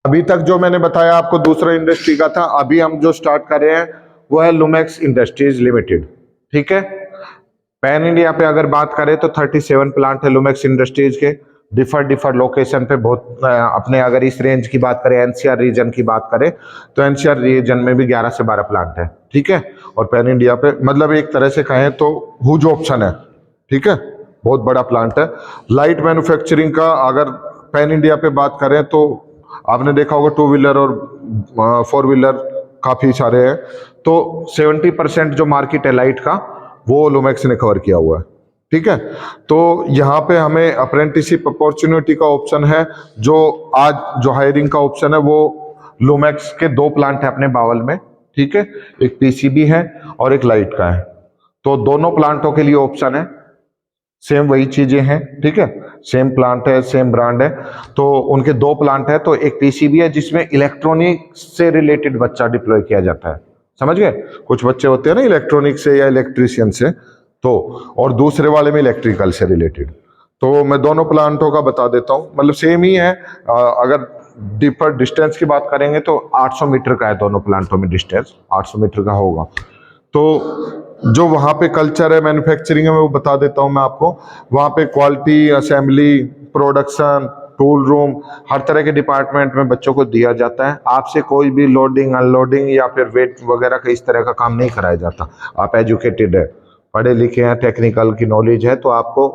अभी तक जो मैंने बताया आपको दूसरा इंडस्ट्री का था, अभी हम जो स्टार्ट कर रहे हैं वो है लुमेक्स इंडस्ट्रीज लिमिटेड। ठीक है, पैन इंडिया पे अगर बात करें तो 37 प्लांट है लुमेक्स इंडस्ट्रीज के, डिफर लोकेशन पे बहुत। अपने अगर इस रेंज की बात करें, एनसीआर रीजन की बात करें, तो एनसीआर रीजन में भी 11 से 12 प्लांट है। ठीक है, और पैन इंडिया पे मतलब एक तरह से कहें तो हुज ऑप्शन है। ठीक है, बहुत बड़ा प्लांट है। लाइट मैन्युफैक्चरिंग का अगर पैन इंडिया पे बात करें तो आपने देखा होगा 2 व्हीलर और 4 व्हीलर काफी सारे हैं। तो 70% जो मार्केट है लाइट का वो लुमेक्स ने कवर किया हुआ है। ठीक है, तो यहाँ पे हमें अप्रेंटिसशिप अपॉर्चुनिटी का ऑप्शन है। जो आज जो हायरिंग का ऑप्शन है वो लुमेक्स के 2 प्लांट है अपने बावल में। ठीक है, एक पीसीबी है और एक लाइट का है। तो दोनों प्लांटों के लिए ऑप्शन है, सेम वही चीजें हैं। ठीक है, सेम प्लांट है, सेम ब्रांड है। तो उनके 2 प्लांट है, तो एक पीसीबी है जिसमें इलेक्ट्रॉनिक से रिलेटेड बच्चा डिप्लॉय किया जाता है। समझ गए, कुछ बच्चे होते हैं ना इलेक्ट्रॉनिक से या इलेक्ट्रिशियन से, तो और दूसरे वाले में इलेक्ट्रिकल से रिलेटेड। तो मैं दोनों प्लांटों का बता देता हूँ, मतलब सेम ही है। अगर डिफर डिस्टेंस की बात करेंगे तो 800 मीटर का है दोनों प्लांटों में डिस्टेंस, 800 मीटर का होगा। तो जो वहाँ पे कल्चर है मैन्युफैक्चरिंग है मैं वो बता देता हूँ मैं आपको। वहाँ पे quality, assembly, production, tool room, हर तरह के डिपार्टमेंट में बच्चों को दिया जाता है। आपसे कोई भी लोडिंग अनलोडिंग या फिर वेट वगैरह का इस तरह का काम नहीं कराया जाता। आप एजुकेटेड है, पढ़े लिखे हैं, टेक्निकल की नॉलेज है, तो आपको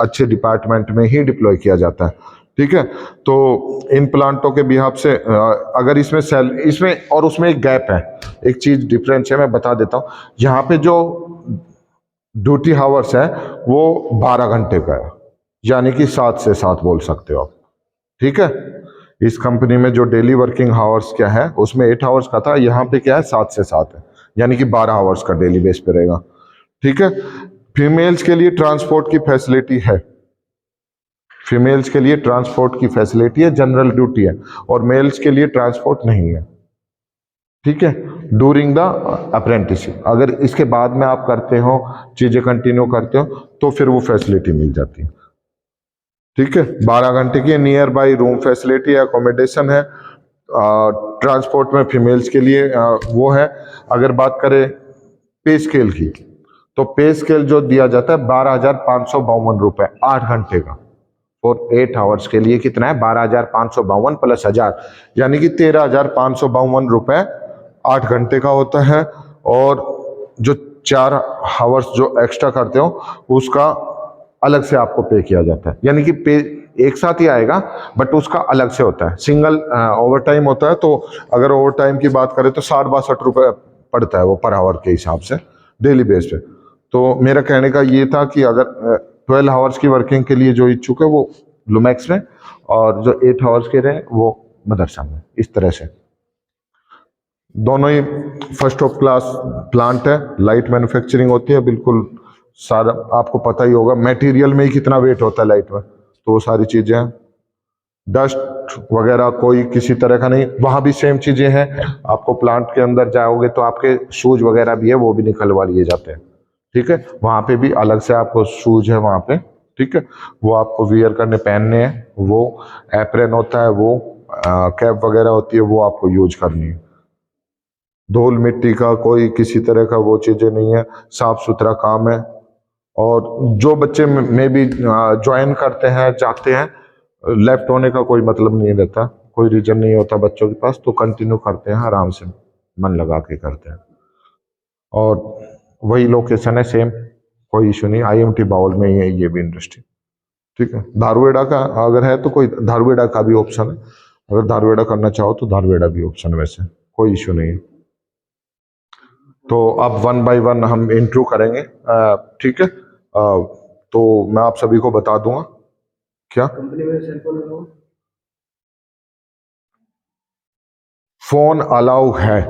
अच्छे डिपार्टमेंट में ही डिप्लॉय किया जाता है। ठीक है, तो इन प्लांटों के बिहाफ से अगर इसमें और उसमें एक गैप है, एक चीज डिफरेंस है मैं बता देता हूँ। यहाँ पे जो ड्यूटी हावर्स है वो 12 घंटे का है, यानी कि 7 से 7 बोल सकते हो आप। ठीक है, इस कंपनी में जो डेली वर्किंग हावर्स क्या है उसमें 8 आवर्स का था, यहाँ पे क्या है 7 से 7 है, यानी कि 12 आवर्स का डेली बेस पे रहेगा। ठीक है, फीमेल्स के लिए ट्रांसपोर्ट की फैसिलिटी है, फीमेल्स के लिए ट्रांसपोर्ट की फैसिलिटी है, जनरल ड्यूटी है, और मेल्स के लिए ट्रांसपोर्ट नहीं है। ठीक है, ड्यूरिंग द अप्रेंटिसशिप, अगर इसके बाद में आप करते हो, चीजें कंटिन्यू करते हो, तो फिर वो फैसिलिटी मिल जाती है। ठीक है, 12 घंटे की नियर बाई रूम फैसिलिटी है, अकोमोडेशन है। ट्रांसपोर्ट में फीमेल्स के लिए वो है। अगर बात करें पे स्केल की, तो पे स्केल जो दिया जाता है 12,552 रुपए 8 घंटे का। और 8 आवर्स के लिए कितना है 12,552 प्लस 1000, यानी कि 13,552 रुपए 8 घंटे का होता है। और जो 4 आवर्स जो एक्स्ट्रा करते हो उसका अलग से आपको पे किया जाता है, यानी कि पे एक साथ ही आएगा बट उसका अलग से होता है। सिंगल ओवर टाइम होता है, तो अगर ओवर टाइम की बात करें तो 60-62 रुपए पड़ता है वो पर आवर के हिसाब से डेली बेस पे। तो मेरा कहने का ये था कि अगर 12 आवर्स की वर्किंग के लिए जो इच्छुक है वो लुमेक्स में, और जो 8 आवर्स के रहे वो मदरसा में। इस तरह से दोनों ही फर्स्ट ऑफ क्लास प्लांट है, लाइट मैन्युफैक्चरिंग होती है बिल्कुल। सारा आपको पता ही होगा मटेरियल में ही कितना वेट होता है लाइट में, तो वो सारी चीजें हैं। डस्ट वगैरह कोई किसी तरह का नहीं, वहां भी सेम चीजें हैं। आपको प्लांट के अंदर जाओगे तो आपके शूज वगैरह भी है वो भी निकलवा लिए जाते हैं। ठीक है, वहां पे भी अलग से आपको शूज है वहां पे। ठीक है, वो आपको वियर करने पहनने हैं, वो एप्रन होता है, वो कैप वगैरह होती है वो आपको यूज करनी है। धूल मिट्टी का कोई किसी तरह का वो चीजें नहीं है, साफ सुथरा काम है। और जो बच्चे में भी ज्वाइन करते हैं चाहते हैं, लेफ्ट होने का कोई मतलब नहीं रहता, कोई रीजन नहीं होता बच्चों के पास, तो कंटिन्यू करते हैं आराम से, मन लगा के करते हैं। और वही लोकेशन है सेम, कोई इशू नहीं, आईएमटी बाउल में ही है ये भी इंडस्ट्री। ठीक है, धारवेड़ा का अगर है तो कोई धारवेड़ा का भी ऑप्शन है, अगर धारवेड़ा करना चाहो तो धारवेड़ा भी ऑप्शन है, वैसे कोई इशू नहीं है। तो अब 1 बाय 1 हम इंट्रो करेंगे। ठीक है, तो मैं आप सभी को बता दूंगा क्या कंपनी में फोन अलाउ है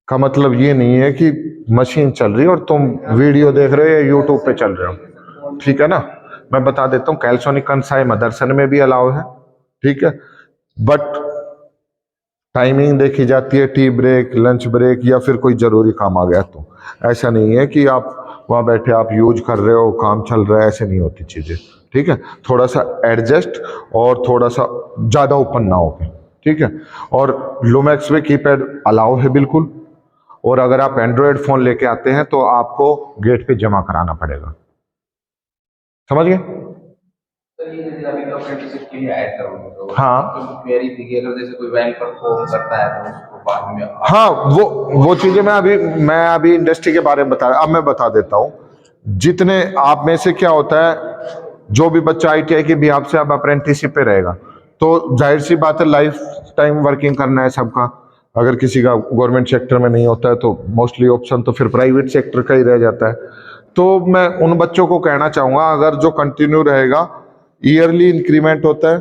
का मतलब ये नहीं है कि मशीन चल रही है और तुम वीडियो देख रहे हो या यूट्यूब पे चल रहे हो। ठीक है ना, मैं बता देता हूँ कैल्सोनिक कंसाई मदरसन में भी अलाउ है। ठीक है, बट टाइमिंग देखी जाती है, टी ब्रेक, लंच ब्रेक, या फिर कोई जरूरी काम आ गया तो। ऐसा नहीं है कि आप वहां बैठे आप यूज कर रहे हो काम चल रहा है, ऐसे नहीं होती चीजें। ठीक है, थोड़ा सा एडजस्ट और थोड़ा सा ज्यादा ओपन ना हो। ठीक है। और लुमेक्स में कीपैड अलाउ है बिल्कुल, और अगर आप एंड्रॉयड फोन लेके आते हैं तो आपको गेट पे जमा कराना पड़ेगा। समझ गए? सर ये जैसे अभी तो अप्रेंटिसशिप के लिए आया था तो हाँ क्वेरी थी कि अगर जैसे कोई बैंक परफॉर्म करता है तो उसको बाद में हाँ, वो चीजें मैं अभी इंडस्ट्री के बारे में बता रहा, अब मैं बता देता हूँ। जितने आप में से क्या होता है, जो भी बच्चा आईटीआई के बिहाफ से अब अप्रेंटिसशिप पे रहेगा, तो जाहिर सी बात है लाइफ टाइम वर्किंग करना है सबका। अगर किसी का गवर्नमेंट सेक्टर में नहीं होता है तो मोस्टली ऑप्शन तो फिर प्राइवेट सेक्टर का ही रह जाता है। तो मैं उन बच्चों को कहना चाहूंगा, अगर जो कंटिन्यू रहेगा, ईयरली इंक्रीमेंट होता है,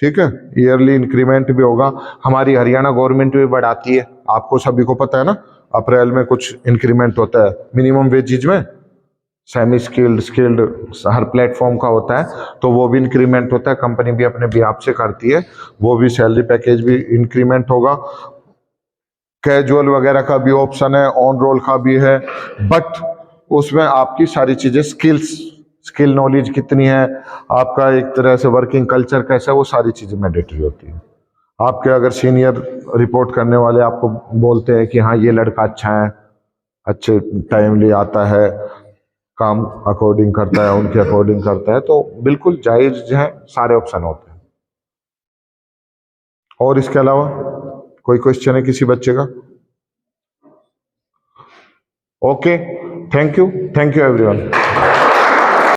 ठीक है, ईयरली इंक्रीमेंट भी होगा। हमारी हरियाणा गवर्नमेंट भी बढ़ाती है, आपको सभी को पता है ना, अप्रैल में कुछ इंक्रीमेंट होता है मिनिमम वेजेज में, सेमी स्किल्ड स्किल्ड हर प्लेटफॉर्म का होता है, तो वो भी इंक्रीमेंट होता है, कंपनी भी अपने बिहाफ से करती है, वो भी सैलरी पैकेज भी इंक्रीमेंट होगा। कैजुअल वगैरह का भी ऑप्शन है, ऑन रोल का भी है, बट उसमें आपकी सारी चीजें स्किल नॉलेज कितनी है, आपका एक तरह से वर्किंग कल्चर कैसा है, वो सारी चीजें मैंडेटरी होती है। आपके अगर सीनियर रिपोर्ट करने वाले आपको बोलते हैं कि हाँ ये लड़का अच्छा है, अच्छे टाइमली आता है, काम अकॉर्डिंग करता है, उनके अकॉर्डिंग करता है, तो बिल्कुल जायज है, सारे ऑप्शन होते हैं। और इसके अलावा कोई क्वेश्चन है किसी बच्चे का? Okay, thank you everyone.